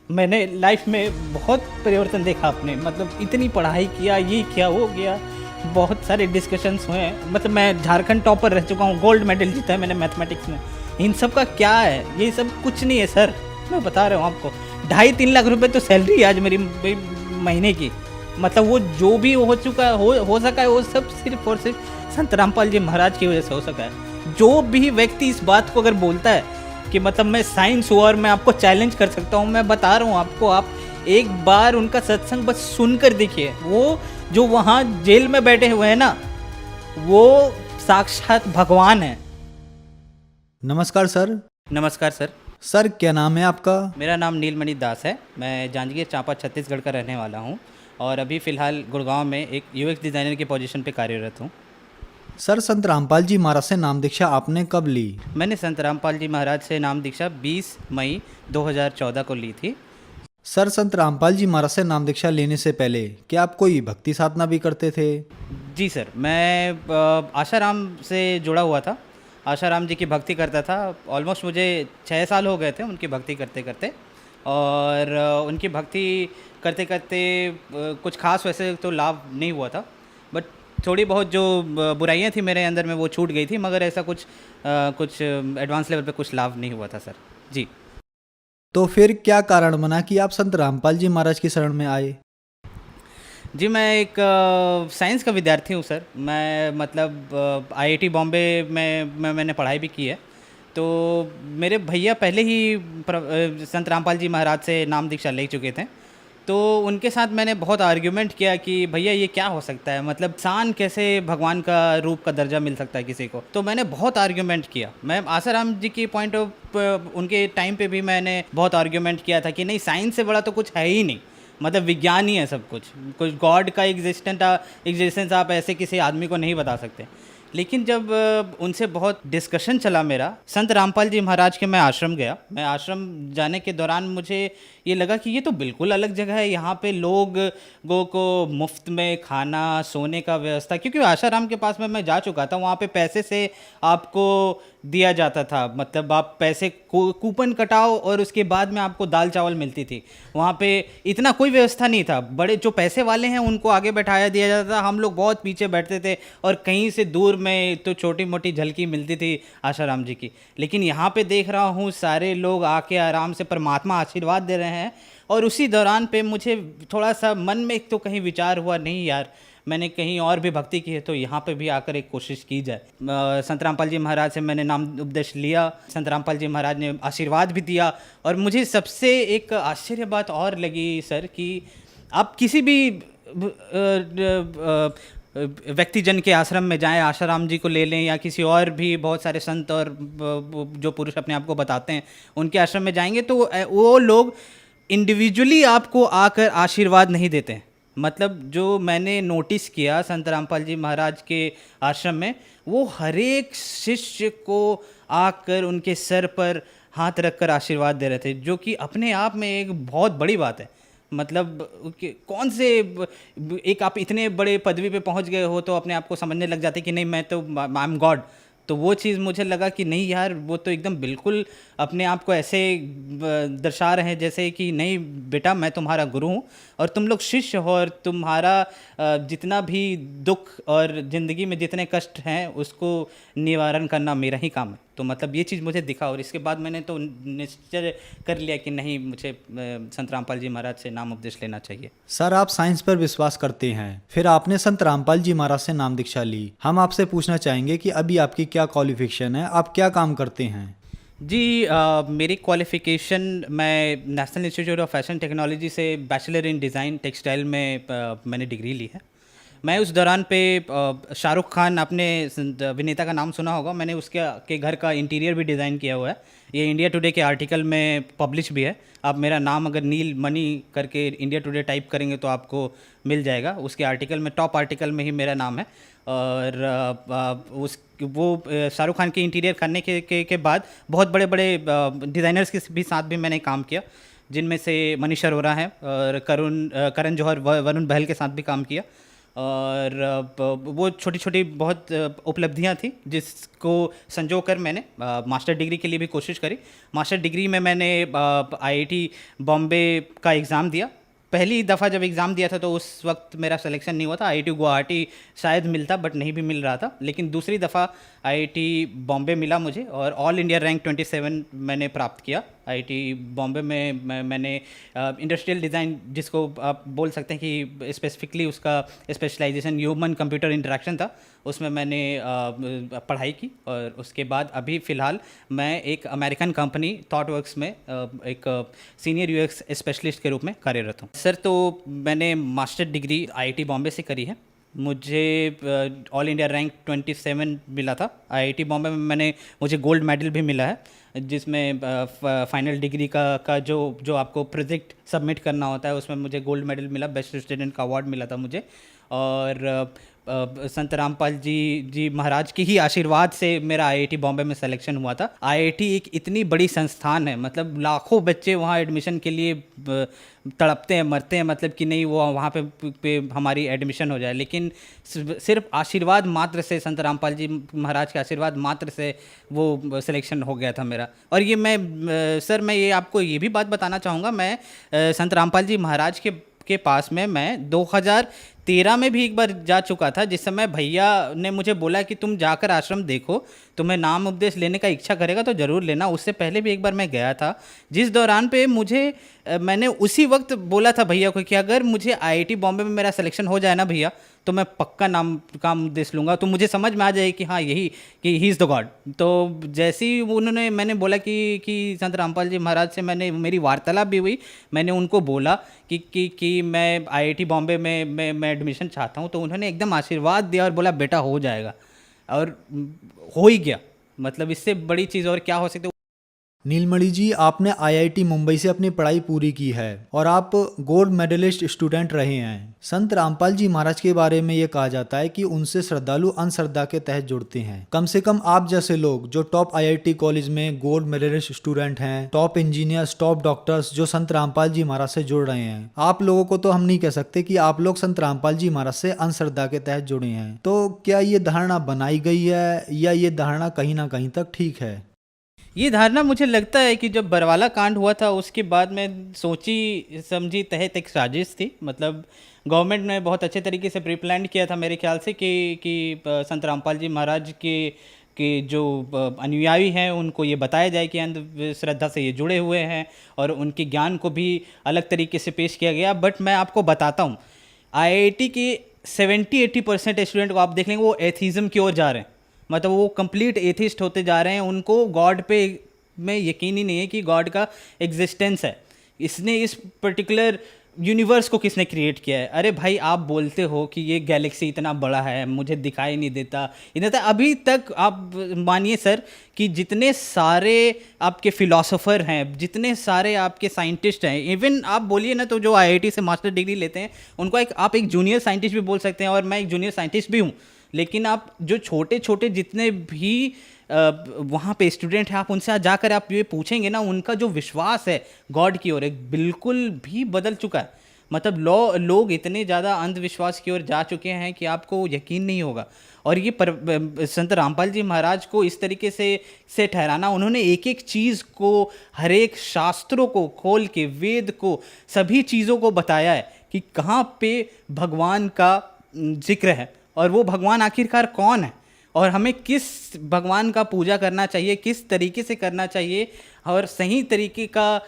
मैंने लाइफ में बहुत परिवर्तन देखा अपने, मतलब इतनी पढ़ाई किया, ये किया वो किया, बहुत सारे डिस्कशंस हुए हैं। मतलब मैं झारखंड टॉपर रह चुका हूँ, गोल्ड मेडल जीता है मैंने मैथमेटिक्स में। इन सब का क्या है? ये सब कुछ नहीं है सर, मैं बता रहा हूँ आपको। 2.5-3 लाख रुपए तो सैलरी है आज मेरी महीने की। मतलब वो जो भी हो चुका है, हो सका है, वो सब सिर्फ और सिर्फ संत रामपाल जी महाराज की वजह से हो सका है। जो भी व्यक्ति इस बात को अगर बोलता है कि मतलब मैं साइंस हुआ और मैं आपको चैलेंज कर सकता हूँ, मैं बता रहा हूँ आपको, आप एक बार उनका सत्संग बस सुनकर देखिए। वो जो वहाँ जेल में बैठे हुए हैं ना, वो साक्षात भगवान है। नमस्कार सर। नमस्कार सर। सर क्या नाम है आपका? मेरा नाम नीलमणि दास है। मैं जांजगीर चांपा छत्तीसगढ़ का रहने वाला हूँ और अभी फ़िलहाल गुड़गांव में एक यूएक्स डिज़ाइनर की पोजीशन पे कार्यरत हूँ। सर संत रामपाल जी महाराज से नाम दीक्षा आपने कब ली? मैंने संत रामपाल जी महाराज से नाम दीक्षा 20 मई 2014 को ली थी। सर संत रामपाल जी महाराज से नाम दीक्षा लेने से पहले क्या आप कोई भक्ति साधना भी करते थे? जी सर, मैं आशाराम से जुड़ा हुआ था। आशाराम जी की भक्ति करता था। ऑलमोस्ट मुझे 6 साल हो गए थे उनकी भक्ति करते करते। और उनकी भक्ति करते करते कुछ खास वैसे तो लाभ नहीं हुआ था, बट थोड़ी बहुत जो बुराइयां थी मेरे अंदर में वो छूट गई थी, मगर ऐसा कुछ एडवांस लेवल पे कुछ लाभ नहीं हुआ था सर। जी। तो फिर क्या कारण बना कि आप संत रामपाल जी महाराज की शरण में आए? जी, मैं एक साइंस का विद्यार्थी हूँ सर। मैं मतलब आईआईटी बॉम्बे में मैंने पढ़ाई भी की है। तो मेरे भैया पहले ही संत रामपाल जी महाराज से नाम दीक्षा ले चुके थे। तो उनके साथ मैंने बहुत आर्ग्यूमेंट किया कि भैया ये क्या हो सकता है, मतलब इंसान कैसे भगवान का रूप का दर्जा मिल सकता है किसी को। तो मैंने बहुत आर्ग्यूमेंट किया। मैं आसाराम जी की पॉइंट ऑफ उनके टाइम पे भी मैंने बहुत आर्ग्यूमेंट किया था कि नहीं, साइंस से बड़ा तो कुछ है ही नहीं, मतलब विज्ञान ही है सब कुछ गॉड का एग्जिस्टेंस आप ऐसे किसी आदमी को नहीं बता सकते। लेकिन जब उनसे बहुत डिस्कशन चला मेरा, संत रामपाल जी महाराज के मैं आश्रम गया। मैं आश्रम जाने के दौरान मुझे ये लगा कि ये तो बिल्कुल अलग जगह है। यहाँ पे लोगों को मुफ्त में खाना सोने का व्यवस्था, क्योंकि आशाराम के पास में मैं जा चुका था, वहाँ पे पैसे से आपको दिया जाता था। मतलब आप पैसे कूपन कटाओ और उसके बाद में आपको दाल चावल मिलती थी। वहाँ पे इतना कोई व्यवस्था नहीं था। बड़े जो पैसे वाले हैं उनको आगे बैठाया दिया जाता था, हम लोग बहुत पीछे बैठते थे और कहीं से दूर में तो छोटी मोटी झलकी मिलती थी आशाराम जी की। लेकिन यहाँ पे देख रहा हूँ सारे लोग आके आराम से परमात्मा आशीर्वाद दे रहे हैं। और उसी दौरान पे मुझे थोड़ा सा मन में एक तो कहीं विचार हुआ, नहीं यार, मैंने कहीं और भी भक्ति की है तो यहाँ पे भी आकर एक कोशिश की जाए। संत रामपाल जी महाराज से मैंने नाम उपदेश लिया। संत रामपाल जी महाराज ने आशीर्वाद भी दिया। और मुझे सबसे एक आश्चर्य बात और लगी सर कि आप किसी भी व्यक्तिजन के आश्रम में जाएं, आशाराम जी को ले लें या किसी और भी बहुत सारे संत और जो पुरुष अपने आप को बताते हैं उनके आश्रम में जाएंगे, तो वो लोग इंडिविजुअली आपको आकर आशीर्वाद नहीं देते हैं। मतलब जो मैंने नोटिस किया संत रामपाल जी महाराज के आश्रम में, वो हर एक शिष्य को आकर उनके सर पर हाथ रखकर आशीर्वाद दे रहे थे, जो कि अपने आप में एक बहुत बड़ी बात है। मतलब कौन से एक आप इतने बड़े पदवी पे पहुंच गए हो तो अपने आप को समझने लग जाते कि नहीं मैं तो आई एम गॉड। तो वो चीज़ मुझे लगा कि नहीं यार, वो तो एकदम बिल्कुल अपने आप को ऐसे दर्शा रहे हैं जैसे कि नहीं बेटा, मैं तुम्हारा गुरु हूँ और तुम लोग शिष्य हो, और तुम्हारा जितना भी दुख और ज़िंदगी में जितने कष्ट हैं उसको निवारण करना मेरा ही काम है। तो मतलब ये चीज़ मुझे दिखा और इसके बाद मैंने तो निश्चय कर लिया कि नहीं, मुझे संत रामपाल जी महाराज से नाम उपदेश लेना चाहिए। सर आप साइंस पर विश्वास करते हैं, फिर आपने संत रामपाल जी महाराज से नाम दीक्षा ली। हम आपसे पूछना चाहेंगे कि अभी आपकी क्या क्वालिफिकेशन है, आप क्या काम करते हैं? जी, मेरी क्वालिफ़िकेशन, मैं national institute of fashion technology से बैचलर इन डिज़ाइन टेक्सटाइल में मैंने डिग्री ली है। मैं उस दौरान पे शाहरुख खान, आपने अभिनेता का नाम सुना होगा, मैंने उसके के घर का इंटीरियर भी डिज़ाइन किया हुआ है। ये इंडिया टुडे के आर्टिकल में पब्लिश भी है। आप मेरा नाम अगर नील मणि करके इंडिया टुडे टाइप करेंगे तो आपको मिल जाएगा। उसके आर्टिकल में, टॉप आर्टिकल में ही मेरा नाम है। और शाहरुख खान के इंटीरियर करने के बाद बहुत बड़े बड़े डिज़ाइनर्स के भी साथ भी मैंने काम किया, जिनमें से मनीष अरोरा है और करण जौहर, वरुण बहल के साथ भी काम किया। और वो छोटी छोटी बहुत उपलब्धियां थी जिसको संजो कर मैंने मास्टर डिग्री के लिए भी कोशिश करी। मास्टर डिग्री में मैंने आईआईटी बॉम्बे का एग्ज़ाम दिया। पहली दफ़ा जब एग्ज़ाम दिया था तो उस वक्त मेरा सिलेक्शन नहीं हुआ था। आईआईटी गुवाहाटी शायद मिलता बट नहीं भी मिल रहा था, लेकिन दूसरी दफ़ा आईआईटी बॉम्बे मिला मुझे और ऑल इंडिया रैंक 27 मैंने प्राप्त किया। आईआईटी बॉम्बे में मैंने इंडस्ट्रियल डिज़ाइन, जिसको आप बोल सकते हैं कि स्पेसिफिकली उसका स्पेशलाइजेशन ह्यूमन कंप्यूटर इंटरेक्शन था, उसमें मैंने पढ़ाई की। और उसके बाद अभी फ़िलहाल मैं एक अमेरिकन कंपनी थॉटवर्क्स में एक सीनियर यूएक्स स्पेशलिस्ट के रूप में कार्यरत हूँ। सर, तो मैंने मास्टर डिग्री आईआईटी बॉम्बे से करी है। मुझे ऑल इंडिया रैंक 27 मिला था। आईआईटी बॉम्बे में मुझे गोल्ड मेडल भी मिला है, जिसमें फाइनल डिग्री का जो आपको प्रोजेक्ट सबमिट करना होता है उसमें मुझे गोल्ड मेडल मिला, बेस्ट स्टूडेंट का अवार्ड मिला था मुझे। और संत रामपाल जी महाराज के ही आशीर्वाद से मेरा आईआईटी बॉम्बे में सिलेक्शन हुआ था। आईआईटी एक इतनी बड़ी संस्थान है, मतलब लाखों बच्चे वहाँ एडमिशन के लिए तड़पते हैं, मरते हैं, मतलब कि नहीं वो वहाँ पे हमारी एडमिशन हो जाए, लेकिन सिर्फ आशीर्वाद मात्र से, संत रामपाल जी महाराज के आशीर्वाद मात्र से वो सिलेक्शन हो गया था मेरा। और ये सर मैं ये आपको ये भी बात बताना चाहूँगा, मैं संत रामपाल जी महाराज के पास में मैं 2013 में भी एक बार जा चुका था, जिस समय भैया ने मुझे बोला कि तुम जाकर आश्रम देखो, तुम्हें नाम उपदेश लेने का इच्छा करेगा तो ज़रूर लेना। उससे पहले भी एक बार मैं गया था, जिस दौरान पे मैंने उसी वक्त बोला था भैया को कि अगर मुझे आईआईटी बॉम्बे में मेरा सिलेक्शन हो जाए ना भैया, तो मैं पक्का नाम का उपदेश लूँगा, तो मुझे समझ में आ जाए कि हाँ यही कि ही इज़ द गॉड। तो जैसे ही मैंने बोला कि संत रामपाल जी महाराज से मेरी वार्तालाप भी हुई, मैंने उनको बोला कि मैं आईआईटी बॉम्बे में मैं एडमिशन चाहता हूँ, तो उन्होंने एकदम आशीर्वाद दिया और बोला बेटा हो जाएगा, और हो ही गया। मतलब इससे बड़ी चीज़ और क्या हो सकती है। नीलमणि जी, आपने आईआईटी मुंबई से अपनी पढ़ाई पूरी की है और आप गोल्ड मेडलिस्ट स्टूडेंट रहे हैं। संत रामपाल जी महाराज के बारे में ये कहा जाता है कि उनसे श्रद्धालु अंधश्रद्धा के तहत जुड़ते हैं। कम से कम आप जैसे लोग जो टॉप आईआईटी कॉलेज में गोल्ड मेडलिस्ट स्टूडेंट हैं, टॉप इंजीनियर्स, टॉप डॉक्टर्स जो संत रामपाल जी महाराज से जुड़ रहे हैं, आप लोगों को तो हम नहीं कह सकते कि आप लोग संत रामपाल जी महाराज से अंधश्रद्धा के तहत जुड़े हैं। तो क्या ये धारणा बनाई गई है या ये धारणा कहीं ना कहीं तक ठीक है? ये धारणा मुझे लगता है कि जब बरवाला कांड हुआ था उसके बाद में सोची समझी तहत एक साजिश थी। मतलब गवर्नमेंट ने बहुत अच्छे तरीके से प्री प्लान किया था मेरे ख्याल से कि संत रामपाल जी महाराज के जो अनुयायी हैं उनको ये बताया जाए कि अंधश्रद्धा से ये जुड़े हुए हैं, और उनके ज्ञान को भी अलग तरीके से पेश किया गया। बट मैं आपको बताता हूँ, आईआईटी के 70-80% स्टूडेंट को आप देख लेंगे वो एथीज़म की ओर जा रहे हैं। मतलब वो कंप्लीट एथिस्ट होते जा रहे हैं, उनको गॉड पे में यकीन ही नहीं है कि गॉड का एग्जिस्टेंस है। इसने इस पर्टिकुलर यूनिवर्स को किसने क्रिएट किया है। अरे भाई, आप बोलते हो कि ये गैलेक्सी इतना बड़ा है, मुझे दिखाई नहीं देता इतना था। अभी तक आप मानिए सर कि जितने सारे आपके फिलोसोफर हैं, जितने सारे आपके साइंटिस्ट हैं, इवन आप बोलिए ना तो जो आईआईटी से मास्टर डिग्री लेते हैं उनको आप एक जूनियर साइंटिस्ट भी बोल सकते हैं, और मैं एक जूनियर साइंटिस्ट भी हूँ। लेकिन आप जो छोटे छोटे जितने भी वहाँ पे स्टूडेंट हैं, आप उनसे जाकर आप ये पूछेंगे ना, उनका जो विश्वास है गॉड की ओर एक बिल्कुल भी बदल चुका है। मतलब लोग इतने ज़्यादा अंधविश्वास की ओर जा चुके हैं कि आपको यकीन नहीं होगा। और ये संत रामपाल जी महाराज को इस तरीके से ठहराना, उन्होंने एक एक चीज़ को, हर एक शास्त्रों को खोल के, वेद को, सभी चीज़ों को बताया है कि कहाँ पे भगवान का जिक्र है और वो भगवान आखिरकार कौन है, और हमें किस भगवान का पूजा करना चाहिए, किस तरीके से करना चाहिए, और सही तरीके का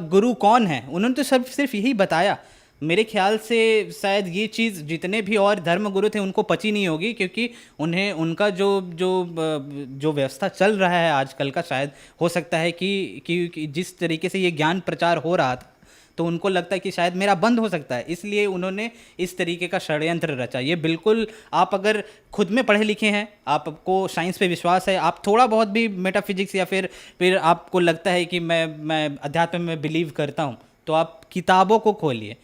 गुरु कौन है। उन्होंने तो सिर्फ यही बताया। मेरे ख्याल से शायद ये चीज़ जितने भी और धर्म गुरु थे उनको पची नहीं होगी, क्योंकि उन्हें उनका जो व्यवस्था चल रहा है आजकल का, शायद हो सकता है कि जिस तरीके से ये ज्ञान प्रचार हो रहा था तो उनको लगता है कि शायद मेरा बंद हो सकता है, इसलिए उन्होंने इस तरीके का षड्यंत्र रचा। ये बिल्कुल, आप अगर खुद में पढ़े लिखे हैं, आपको साइंस पे विश्वास है, आप थोड़ा बहुत भी मेटाफिजिक्स या फिर आपको लगता है कि मैं अध्यात्म में बिलीव करता हूँ, तो आप किताबों को खोलिए,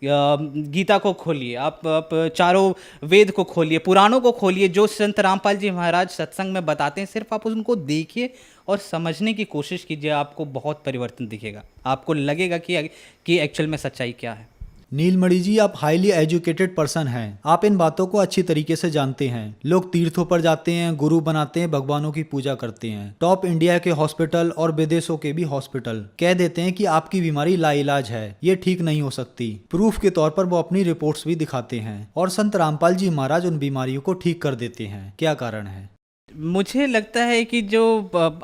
गीता को खोलिए, आप चारों वेद को खोलिए, पुराणों को खोलिए, जो संत रामपाल जी महाराज सत्संग में बताते हैं, सिर्फ आप उनको देखिए और समझने की कोशिश कीजिए, आपको बहुत परिवर्तन दिखेगा। आपको लगेगा कि एक्चुअल में सच्चाई क्या है। नीलमणि जी, आप हाईली एजुकेटेड पर्सन हैं। आप इन बातों को अच्छी तरीके से जानते हैं। लोग तीर्थों पर जाते हैं, गुरु बनाते हैं, भगवानों की पूजा करते हैं। टॉप इंडिया के हॉस्पिटल और विदेशों के भी हॉस्पिटल कह देते हैं कि आपकी बीमारी लाइलाज है, ये ठीक नहीं हो सकती। प्रूफ के तौर पर वो अपनी रिपोर्ट्स भी दिखाते हैं और संत रामपाल जी महाराज उन बीमारियों को ठीक कर देते हैं। क्या कारण है? मुझे लगता है कि जो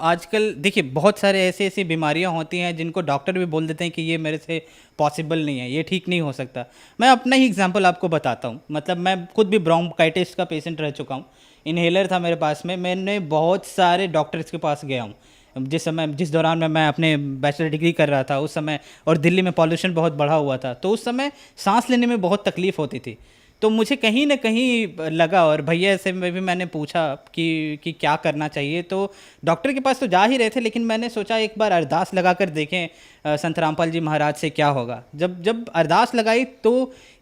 आजकल देखिए बहुत सारे ऐसी ऐसी बीमारियां होती हैं जिनको डॉक्टर भी बोल देते हैं कि ये मेरे से पॉसिबल नहीं है, ये ठीक नहीं हो सकता। मैं अपना ही एग्जांपल आपको बताता हूँ। मतलब मैं खुद भी ब्रोंकाइटिस का पेशेंट रह चुका हूँ। इन्हेलर था मेरे पास में, मैंने बहुत सारे डॉक्टर्स के पास गया हूँ जिस दौरान मैं अपने बैचलर डिग्री कर रहा था उस समय, और दिल्ली में पॉल्यूशन बहुत बढ़ा हुआ था, तो उस समय सांस लेने में बहुत तकलीफ़ होती थी। तो मुझे कहीं ना कहीं लगा, और भैया से मैं भी मैंने पूछा कि क्या करना चाहिए। तो डॉक्टर के पास तो जा ही रहे थे, लेकिन मैंने सोचा एक बार अरदास लगा कर देखें संत रामपाल जी महाराज से क्या होगा। जब जब अरदास लगाई तो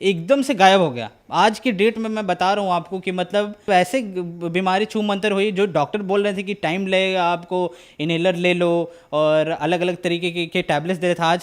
एकदम से गायब हो गया। आज की डेट में मैं बता रहा हूँ आपको कि मतलब ऐसे बीमारी छू मंतर हुई जो डॉक्टर बोल रहे थे कि टाइम लगेगा, आपको इनहेलर ले लो और अलग अलग तरीके के टैबलेट्स दे रहे थे। आज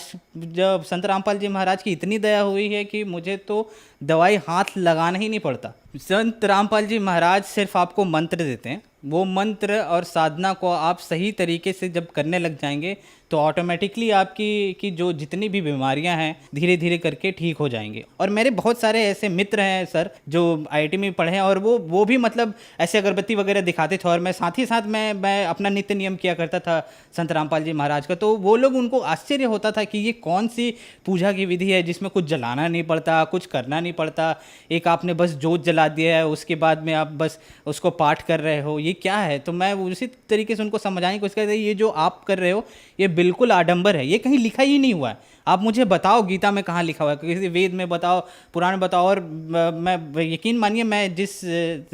जब संत रामपाल जी महाराज की इतनी दया हुई है कि मुझे तो दवाई हाथ लगाना ही नहीं पड़ता। संत रामपाल जी महाराज सिर्फ आपको मंत्र देते हैं, वो मंत्र और साधना को आप सही तरीके से जब करने लग जाएंगे तो ऑटोमेटिकली आपकी की जो जितनी भी बीमारियां हैं धीरे धीरे करके ठीक हो जाएंगे। और मेरे बहुत सारे ऐसे मित्र हैं सर जो आईआईटी में पढ़े हैं, और वो भी मतलब ऐसे अगरबत्ती वगैरह दिखाते थे, और मैं साथ ही साथ मैं अपना नित्य नियम किया करता था संत रामपाल जी महाराज का। तो वो लोग, उनको आश्चर्य होता था कि ये कौन सी पूजा की विधि है जिसमें कुछ जलाना नहीं पड़ता, कुछ करना नहीं पड़ता, एक आपने बस जोत जला दिया है, उसके बाद में आप बस उसको पाठ कर रहे हो, ये क्या है। तो मैं उसी तरीके से उनको समझाने की कोशिश करता, ये जो आप कर रहे हो ये बिल्कुल आडंबर है, ये कहीं लिखा ही नहीं हुआ है। आप मुझे बताओ गीता में कहाँ लिखा हुआ है, किसी वेद में बताओ, पुराण में बताओ। और मैं यकीन मानिए, मैं जिस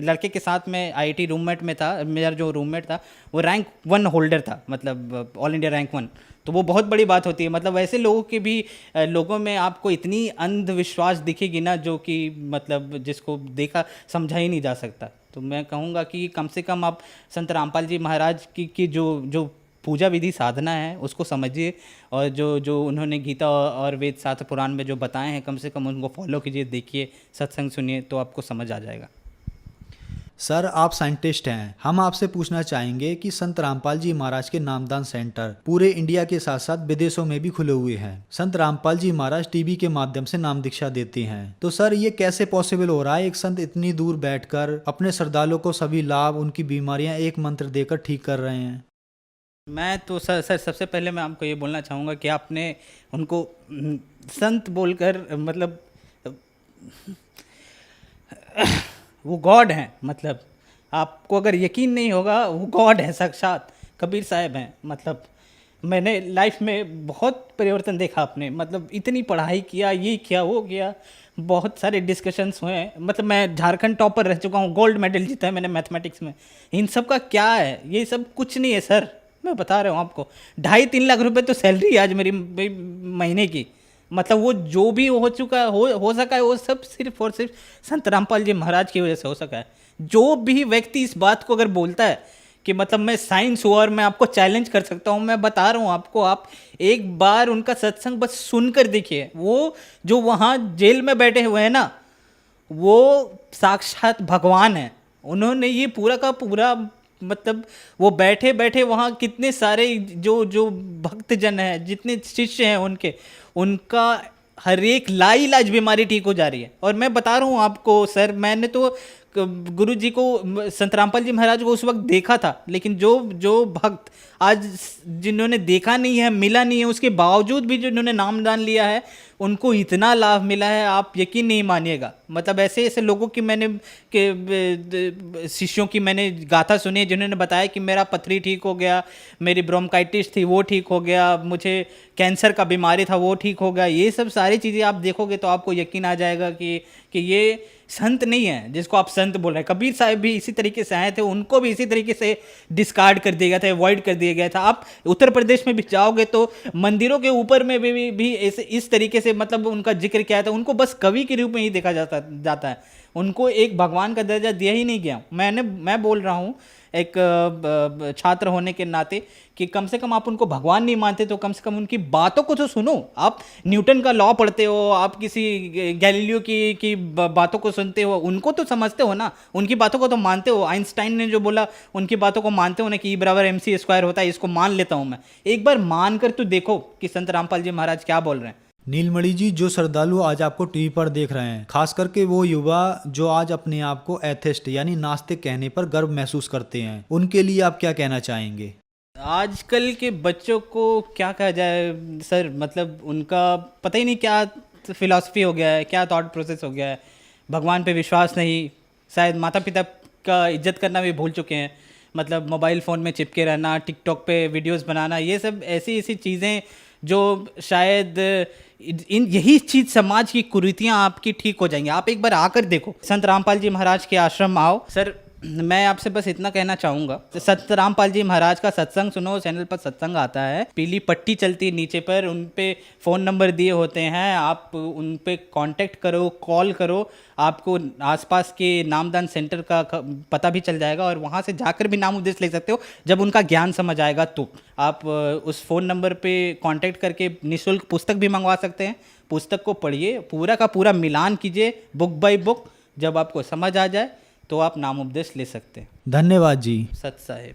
लड़के के साथ में आईआईटी रूममेट में था, मेरा जो रूममेट था वो रैंक 1 होल्डर था, मतलब ऑल इंडिया रैंक 1। तो वो बहुत बड़ी बात होती है। मतलब ऐसे लोगों के भी लोगों में आपको इतनी अंधविश्वास दिखेगी ना, जो कि मतलब जिसको देखा समझा ही नहीं जा सकता। तो मैं कहूँगा कि कम से कम आप संत रामपाल जी महाराज की जो पूजा विधि साधना है उसको समझिए, और जो उन्होंने गीता और वेद शास्त्र पुराण में जो बताए हैं कम से कम उनको फॉलो कीजिए, देखिए, सत्संग सुनिए, तो आपको समझ आ जाएगा। सर, आप साइंटिस्ट हैं। हम आपसे पूछना चाहेंगे कि संत रामपाल जी महाराज के नामदान सेंटर पूरे इंडिया के साथ साथ विदेशों में भी खुले हुए हैं। संत रामपाल जी महाराज टीवी के माध्यम से नाम दीक्षा देते हैं। तो सर, ये कैसे पॉसिबल हो रहा है? एक संत इतनी दूर बैठकर अपने श्रद्धालुओं को सभी लाभ, उनकी बीमारियां एक मंत्र देकर ठीक कर रहे हैं। मैं तो सर सबसे पहले मैं आपको ये बोलना चाहूँगा कि आपने उनको संत बोलकर मतलब वो गॉड हैं। मतलब आपको अगर यकीन नहीं होगा, वो गॉड है साक्षात, कबीर साहब हैं। मतलब मैंने लाइफ में बहुत परिवर्तन देखा अपने, मतलब इतनी पढ़ाई किया, ये किया वो किया, बहुत सारे डिस्कशंस हुए हैं। मतलब मैं झारखंड टॉपर रह चुका हूँ, गोल्ड मेडल जीता है मैंने मैथमेटिक्स में। इन सब का क्या है? ये सब कुछ नहीं है सर, मैं बता रहा हूँ आपको। 2.5-3 लाख रुपए तो सैलरी है आज मेरी महीने की। मतलब वो जो भी हो चुका हो सका है, वो सब सिर्फ और सिर्फ संत रामपाल जी महाराज की वजह से हो सका है। जो भी व्यक्ति इस बात को अगर बोलता है कि मतलब मैं साइंस हुआ और मैं आपको चैलेंज कर सकता हूँ, मैं बता रहा हूँ आपको, आप एक बार उनका सत्संग बस सुनकर देखिए। वो जो वहाँ जेल में बैठे हुए हैं ना, वो साक्षात भगवान है। उन्होंने ये पूरा का पूरा, मतलब वो बैठे बैठे वहाँ कितने सारे जो भक्तजन हैं, जितने शिष्य हैं उनके, उनका हर एक लाइलाज बीमारी ठीक हो जा रही है। और मैं बता रहा हूँ आपको सर, मैंने तो गुरु जी को, संत रामपाल जी महाराज को उस वक्त देखा था, लेकिन जो भक्त आज जिन्होंने देखा नहीं है, मिला नहीं है, उसके बावजूद भी जिन्होंने नामदान लिया है, उनको इतना लाभ मिला है, आप यकीन नहीं मानिएगा। मतलब ऐसे ऐसे लोगों की मैंने शिष्यों की मैंने गाथा सुनी है, जिन्होंने बताया कि मेरा पथरी ठीक हो गया, मेरी ब्रोंकाइटिस थी वो ठीक हो गया, मुझे कैंसर का बीमारी था वो ठीक हो गया। ये सब सारी चीज़ें आप देखोगे तो आपको यकीन आ जाएगा कि ये संत नहीं है जिसको आप संत बोल रहे हैं। कबीर साहब भी इसी तरीके से आए थे, उनको भी इसी तरीके से डिस्कार्ड कर दिया गया था, अवॉइड कर दिया गया था। आप उत्तर प्रदेश में भी जाओगे तो मंदिरों के ऊपर में भी इस तरीके से मतलब उनका जिक्र किया था। उनको बस कवि के रूप में ही देखा जाता है, उनको एक भगवान का दर्जा दिया ही नहीं गया। मैं बोल रहा हूँ एक छात्र होने के नाते कि कम से कम आप उनको भगवान नहीं मानते तो कम से कम उनकी बातों को तो सुनो। आप न्यूटन का लॉ पढ़ते हो, आप किसी गैलीलियो की बातों को सुनते हो, उनको तो समझते हो ना, उनकी बातों को तो मानते हो। आइंस्टाइन ने जो बोला उनकी बातों को मानते हो ना कि E=mc² होता है, इसको मान लेता हूँ मैं। एक बार मान कर तो देखो कि संत रामपाल जी महाराज क्या बोल रहे हैं। नीलमणि जी, जो श्रद्धालु आज आपको टीवी पर देख रहे हैं, खास करके वो युवा जो आज अपने आप को एथिस्ट यानी नास्तिक कहने पर गर्व महसूस करते हैं, उनके लिए आप क्या कहना चाहेंगे? आजकल के बच्चों को क्या कहा जाए सर, मतलब उनका पता ही नहीं क्या फिलॉसफी हो गया है, क्या थॉट प्रोसेस हो गया है। भगवान पे विश्वास नहीं, शायद माता पिता का इज्जत करना भी भूल चुके हैं। मतलब मोबाइल फ़ोन में चिपके रहना, टिकटॉक पे वीडियोस बनाना, ये सब ऐसी ऐसी चीज़ें जो शायद इन यही चीज़ समाज की कुरीतियाँ आपकी ठीक हो जाएंगी। आप एक बार आकर देखो, संत रामपाल जी महाराज के आश्रम आओ। सर मैं आपसे बस इतना कहना चाहूँगा, संत रामपाल जी महाराज का सत्संग सुनो। चैनल पर सत्संग आता है, पीली पट्टी चलती है नीचे पर, उन पे फ़ोन नंबर दिए होते हैं, आप उन पे कांटेक्ट करो, कॉल करो, आपको आसपास के नामदान सेंटर का पता भी चल जाएगा और वहाँ से जाकर भी नाम उपदेश ले सकते हो। जब उनका ज्ञान समझ आएगा तो आप उस फ़ोन नंबर पे कांटेक्ट करके निःशुल्क पुस्तक भी मंगवा सकते हैं। पुस्तक को पढ़िए, पूरा का पूरा मिलान कीजिए बुक बाय बुक। जब आपको समझ आ जाए तो आप नाम उपदेश ले सकते हैं। धन्यवाद जी। सत साहिब।